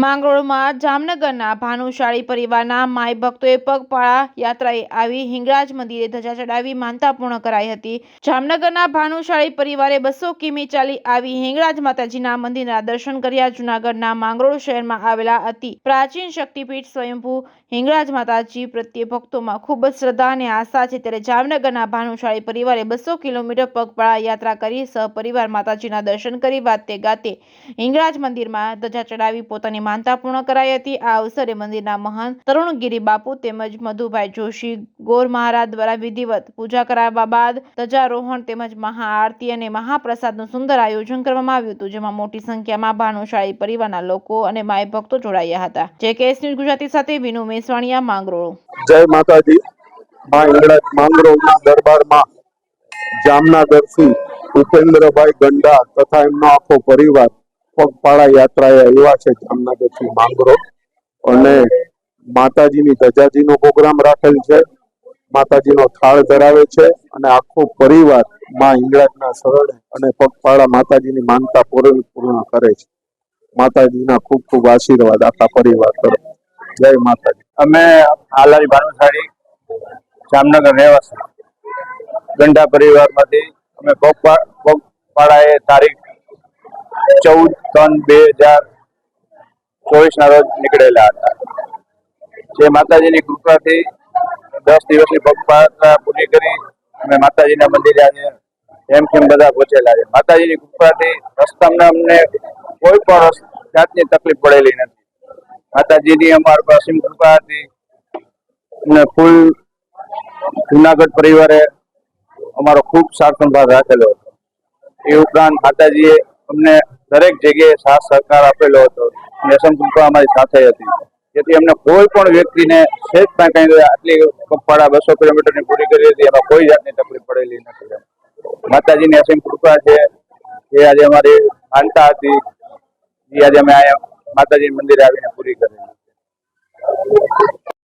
માંગરોળમાં જામનગરના ભાનુશાળી પરિવારના માય ભક્તોએ પગપાળા યાત્રાએ આવી હિંગળાજ મંદિરે ધજા ચડાવી માનતા પૂર્ણ કરાઈ હતી। જામનગરના ભાનુશાળી પરિવારે 200 કિમી ચાલી આવી હિંગળાજ માતાજીના મંદિરના દર્શન કર્યા। જૂનાગઢના માંગરોળ શહેરમાં આવેલા અતિ પ્રાચીન શક્તિપીઠ સ્વયંભૂ હિંગળાજ માતાજી પ્રત્યે ભક્તોમાં ખૂબ જ શ્રદ્ધા અને આસ્થા છે, ત્યારે જામનગરના ભાનુશાળી પરિવારે 200 કિલોમીટર પગપાળા યાત્રા કરી સહપરિવાર માતાજીના દર્શન કરી વાતે ગાતે હિંગળાજ મંદિરમાં ધજા ચડાવી પોતાની માનતા પૂર્ણ કરાઈ હતી। આ અવસરે મંદિરના મહંત તરુણગીરી બાપુ તેમજ મધુભાઈ જોશી ગોર મહારાજ દ્વારા વિધિવત પૂજા કરાવ્યા બાદ ધજારોહણ તેમજ મહાઆરતી અને મહાપ્રસાદનું સુંદર આયોજન કરવામાં આવ્યું હતું, જેમાં મોટી સંખ્યામાં ભાનુશાળી પરિવારના લોકો અને માય ભક્તો જોડાયા હતા। JKS ન્યૂઝ ગુજરાતી સાથે વિનુ મેસવાણીયા, માંગરોળ। જય માતાજી। હિંગળાજ માંગરોળના દરબારમાં જામનગરથી ઉપેન્દ્રભાઈ ગંડા તથા એમનો આખો પરિવાર પગપાળા યાત્રાએ આવ્યા છે જામનગરથી માંગરોળ, અને માતાજીની ધજાજીનો પ્રોગ્રામ રાખેલ છે। માતાજીનો થાળ ધરાવે છે અને આખો પરિવાર માં હિંગળાજના શરણે અને પગપાળા માતાજીની માનતા પૂર્ણ કરે છે। માતાજીના ખૂબ ખૂબ આશીર્વાદ આખા પરિવાર તરફ। જય માતાજી। અમે આલારી ભાનુશાળી જામનગર રહેવાસી ગંડા પરિવારમાંથી અમે પગપાળાએ તારીખ 14/3/2024 ના રોજ નીકળેલા હતા। જે માતાજીની કૃપાથી 10 દિવસની પગપાળા પૂરી કરી અમે માતાજીના મંદિરે આજે હેમખેમ બધા પહોંચેલા છે। માતાજીની કૃપાથી રસ્તામાં અમને કોઈ પણ જાતની તકલીફ પડેલી નથી। માતાજીની અમારા પર અસીમ કૃપા હતી અને ફૂલ જૂનાગઢ પરિવારે અમારો ખૂબ સાથ સંભાળ રાખેલો હતો। એ ઉપરાંત માતાજીએ અમને દરેક જગ્યાએ સાથ સહકાર આપેલો હતો અને અસીમ કૃપા અમારી સાથે હતી, જેથી અમને કોઈ પણ વ્યક્તિને સહેજ પણ કંઈ આટલી પગપાળા 200 કિલોમીટરની પૂરી કરી હતી, એમાં કોઈ જાતની તકલીફ પડેલી નથી। માતાજીની અસીમ કૃપા છે। જે આજે અમારી માનતા હતી એ આજે અમે અહીંયા માતાજી મંદિરે આવીને પૂરી કરી।